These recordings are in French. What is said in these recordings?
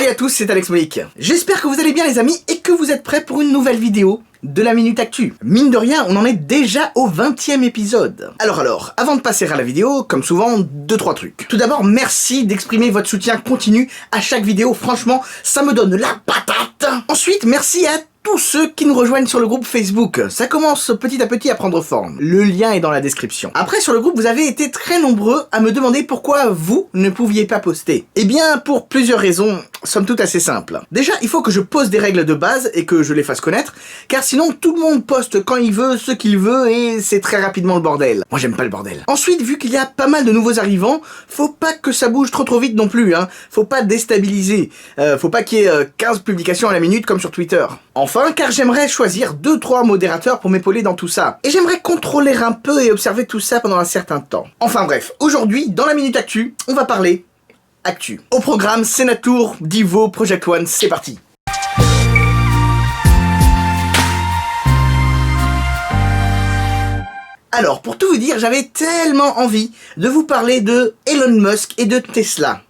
Salut à tous, c'est Alex Molik. J'espère que vous allez bien les amis et que vous êtes prêts pour une nouvelle vidéo de la Minute Actu. Mine de rien, on en est déjà au 20e épisode. Alors, avant de passer à la vidéo, comme souvent, 2-3 trucs. Tout d'abord, merci d'exprimer votre soutien continu à chaque vidéo, franchement, ça me donne la patate. Ensuite, merci à tous ceux qui nous rejoignent sur le groupe Facebook. Ça commence petit à petit à prendre forme. Le lien est dans la description. Après, sur le groupe, vous avez été très nombreux à me demander pourquoi vous ne pouviez pas poster. Eh bien, pour plusieurs raisons, somme toute assez simples. Déjà, il faut que je pose des règles de base et que je les fasse connaître, car sinon tout le monde poste quand il veut, ce qu'il veut, et c'est très rapidement le bordel. Moi, j'aime pas le bordel. Ensuite, vu qu'il y a pas mal de nouveaux arrivants, faut pas que ça bouge trop vite non plus, hein. Faut pas déstabiliser. Faut pas qu'il y ait 15 publications à la minute comme sur Twitter. Enfin, car j'aimerais choisir 2-3 modérateurs pour m'épauler dans tout ça. Et j'aimerais contrôler un peu et observer tout ça pendant un certain temps. Enfin bref, aujourd'hui, dans la Minute Actu, on va parler Actu. Au programme, Senatour, Divo, Project One, c'est parti. Alors, pour tout vous dire, j'avais tellement envie de vous parler de Elon Musk et de Tesla.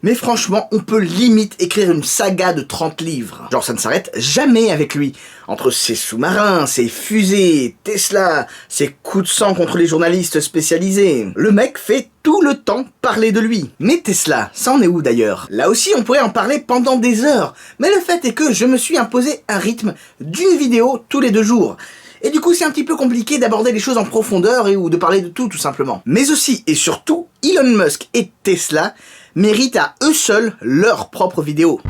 Mais franchement, on peut limite écrire une saga de 30 livres. Genre, ça ne s'arrête jamais avec lui. Entre ses sous-marins, ses fusées, Tesla, ses coups de sang contre les journalistes spécialisés. Le mec fait tout le temps parler de lui. Mais Tesla, ça en est où d'ailleurs? Là aussi, on pourrait en parler pendant des heures. Mais le fait est que je me suis imposé un rythme d'une vidéo tous les 2 jours. Et du coup, c'est un petit peu compliqué d'aborder les choses en profondeur ou de parler de tout simplement. Mais aussi, et surtout, Elon Musk et Tesla méritent à eux seuls leur propre vidéo.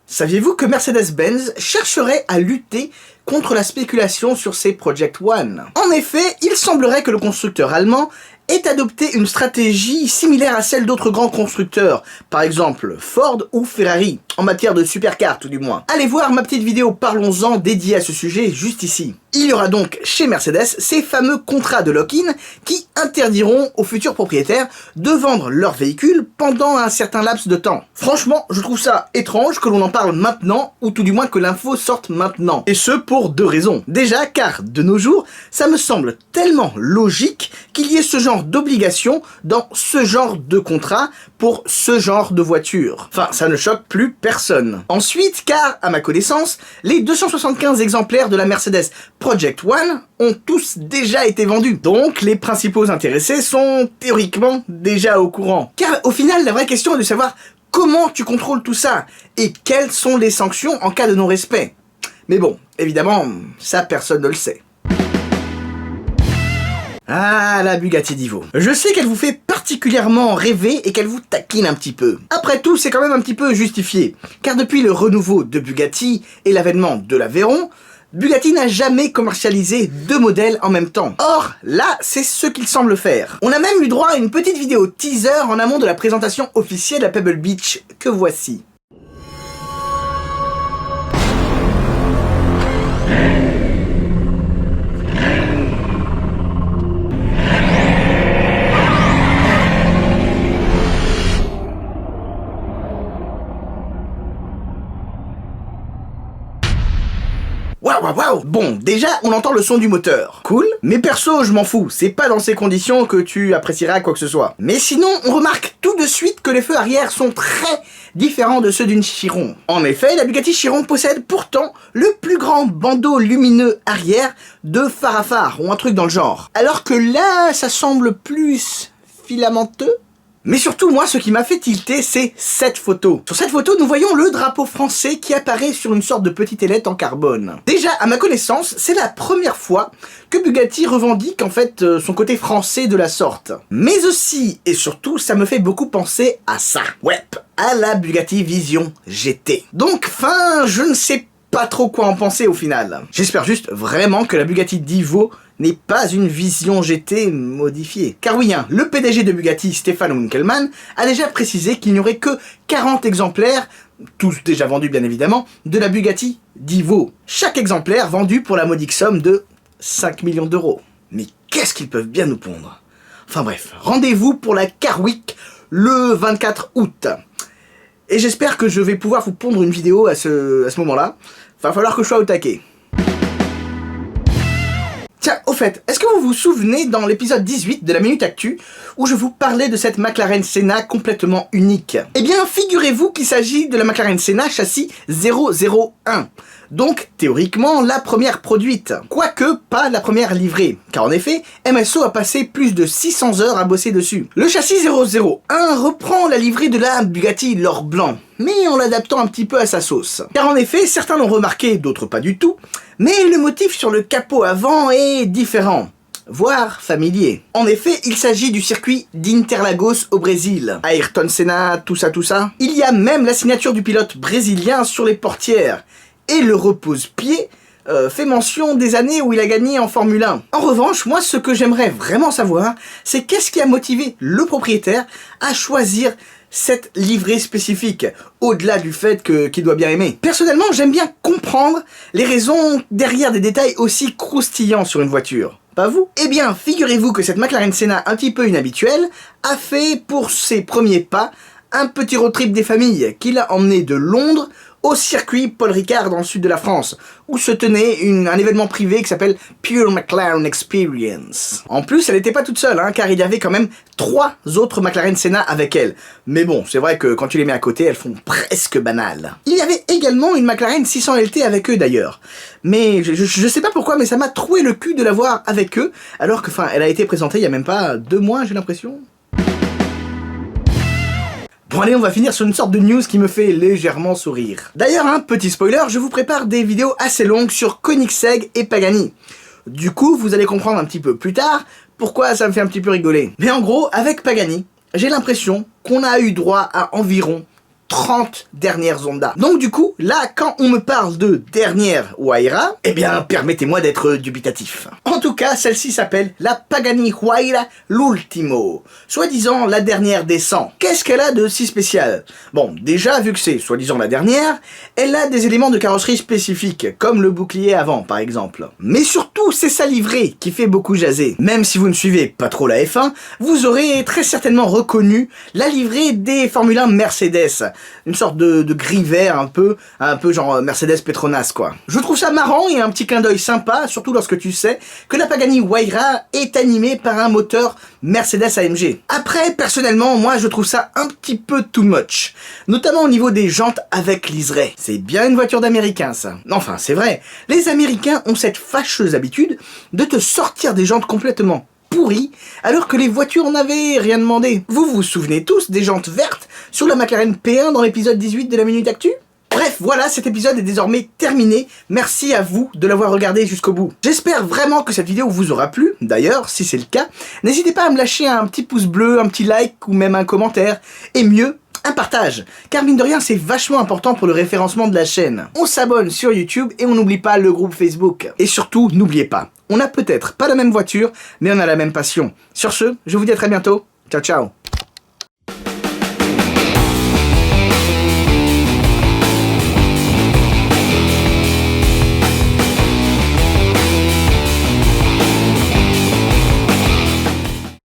Saviez-vous que Mercedes-Benz chercherait à lutter contre la spéculation sur ses Project One? En effet, il semblerait que le constructeur allemand ait adopté une stratégie similaire à celle d'autres grands constructeurs, par exemple Ford ou Ferrari, en matière de supercar tout du moins. Allez voir ma petite vidéo Parlons-en dédiée à ce sujet juste ici. Il y aura donc chez Mercedes ces fameux contrats de lock-in qui interdiront aux futurs propriétaires de vendre leurs véhicules pendant un certain laps de temps. Franchement, je trouve ça étrange que l'on en parle maintenant, ou tout du moins que l'info sorte maintenant. Et ce pour 2 raisons. Déjà car, de nos jours, ça me semble tellement logique qu'il y ait ce genre d'obligation dans ce genre de contrat pour ce genre de voiture. Enfin, ça ne choque plus personne. Ensuite, car, à ma connaissance, les 275 exemplaires de la Mercedes Project One ont tous déjà été vendus. Donc, les principaux intéressés sont théoriquement déjà au courant. Car au final, la vraie question est de savoir comment tu contrôles tout ça et quelles sont les sanctions en cas de non-respect. Mais bon, évidemment, ça personne ne le sait. Ah, la Bugatti Divo. Je sais qu'elle vous fait particulièrement rêver et qu'elle vous taquine un petit peu. Après tout, c'est quand même un petit peu justifié. Car depuis le renouveau de Bugatti et l'avènement de l'Aveyron, Bugatti n'a jamais commercialisé 2 modèles en même temps. Or, là, c'est ce qu'il semble faire. On a même eu droit à une petite vidéo teaser en amont de la présentation officielle à Pebble Beach, que voici. Waouh. Bon, déjà, on entend le son du moteur. Cool. Mais perso, je m'en fous. C'est pas dans ces conditions que tu apprécieras quoi que ce soit. Mais sinon, on remarque tout de suite que les feux arrière sont très différents de ceux d'une Chiron. En effet, la Bugatti Chiron possède pourtant le plus grand bandeau lumineux arrière de phare à phare, ou un truc dans le genre. Alors que là, ça semble plus filamenteux. Mais surtout, moi, ce qui m'a fait tilter, c'est cette photo. Sur cette photo, nous voyons le drapeau français qui apparaît sur une sorte de petite ailette en carbone. Déjà, à ma connaissance, c'est la première fois que Bugatti revendique en fait son côté français de la sorte. Mais aussi, et surtout, ça me fait beaucoup penser à ça. Ouais, à la Bugatti Vision GT. Donc, je ne sais pas trop quoi en penser au final. J'espère juste vraiment que la Bugatti Divo n'est pas une Vision GT modifiée. Car oui, le PDG de Bugatti, Stefan Winkelmann, a déjà précisé qu'il n'y aurait que 40 exemplaires, tous déjà vendus bien évidemment, de la Bugatti Divo. Chaque exemplaire vendu pour la modique somme de 5 millions d'euros. Mais qu'est-ce qu'ils peuvent bien nous pondre? Enfin bref, rendez-vous pour la Car Week le 24 août. Et j'espère que je vais pouvoir vous pondre une vidéo à ce moment-là. Va falloir que je sois au taquet. Tiens, au fait, est-ce que vous vous souvenez dans l'épisode 18 de la Minute Actu, où je vous parlais de cette McLaren Senna complètement unique? Eh bien, figurez-vous qu'il s'agit de la McLaren Senna châssis 001. Donc, théoriquement, la première produite. Quoique, pas la première livrée. Car en effet, MSO a passé plus de 600 heures à bosser dessus. Le châssis 001 reprend la livrée de la Bugatti l'or blanc, mais en l'adaptant un petit peu à sa sauce. Car en effet, certains l'ont remarqué, d'autres pas du tout, mais le motif sur le capot avant est différent, voire familier. En effet, il s'agit du circuit d'Interlagos au Brésil. Ayrton Senna, tout ça. Il y a même la signature du pilote brésilien sur les portières. Et le repose-pied fait mention des années où il a gagné en Formule 1. En revanche, moi, ce que j'aimerais vraiment savoir, c'est qu'est-ce qui a motivé le propriétaire à choisir cette livrée spécifique, au-delà du fait qu'il doit bien aimer. Personnellement, j'aime bien comprendre les raisons derrière des détails aussi croustillants sur une voiture. Pas vous? Eh bien, figurez-vous que cette McLaren Senna un petit peu inhabituelle a fait, pour ses premiers pas, un petit road trip des familles qui l'a emmené de Londres au circuit Paul Ricard dans le sud de la France, où se tenait un événement privé qui s'appelle Pure McLaren Experience. En plus, elle n'était pas toute seule, car il y avait quand même 3 autres McLaren Senna avec elle. Mais bon, c'est vrai que quand tu les mets à côté, elles font presque banales. Il y avait également une McLaren 600 LT avec eux d'ailleurs. Mais je sais pas pourquoi, mais ça m'a troué le cul de la voir avec eux, alors que, elle a été présentée il y a même pas 2 mois, j'ai l'impression. Bon allez, on va finir sur une sorte de news qui me fait légèrement sourire. D'ailleurs, petit spoiler, je vous prépare des vidéos assez longues sur Koenigsegg et Pagani. Du coup, vous allez comprendre un petit peu plus tard pourquoi ça me fait un petit peu rigoler. Mais en gros, avec Pagani, j'ai l'impression qu'on a eu droit à environ 30 dernières Honda. Donc du coup, là, quand on me parle de dernière Huayra, eh bien, permettez-moi d'être dubitatif. En tout cas, celle-ci s'appelle la Pagani Huayra l'Ultimo, soi-disant la dernière des 100. Qu'est-ce qu'elle a de si spécial? Bon, déjà, vu que c'est soi-disant la dernière, elle a des éléments de carrosserie spécifiques, comme le bouclier avant, par exemple. Mais surtout, c'est sa livrée qui fait beaucoup jaser. Même si vous ne suivez pas trop la F1, vous aurez très certainement reconnu la livrée des Formule 1 Mercedes. Une sorte de gris vert un peu genre Mercedes Petronas quoi. Je trouve ça marrant et un petit clin d'œil sympa, surtout lorsque tu sais que la Pagani Huayra est animée par un moteur Mercedes AMG. Après, personnellement, moi je trouve ça un petit peu too much, notamment au niveau des jantes avec liseré. C'est bien une voiture d'américain ça. Enfin, c'est vrai, les Américains ont cette fâcheuse habitude de te sortir des jantes complètement pourri, alors que les voitures n'avaient rien demandé. Vous vous souvenez tous des jantes vertes sur la McLaren P1 dans l'épisode 18 de la Minute Actu? Bref, voilà, cet épisode est désormais terminé. Merci à vous de l'avoir regardé jusqu'au bout. J'espère vraiment que cette vidéo vous aura plu. D'ailleurs, si c'est le cas, n'hésitez pas à me lâcher un petit pouce bleu, un petit like ou même un commentaire. Et mieux, un partage, car mine de rien c'est vachement important pour le référencement de la chaîne. On s'abonne sur YouTube et on n'oublie pas le groupe Facebook. Et surtout, n'oubliez pas, on n'a peut-être pas la même voiture, mais on a la même passion. Sur ce, je vous dis à très bientôt. Ciao ciao.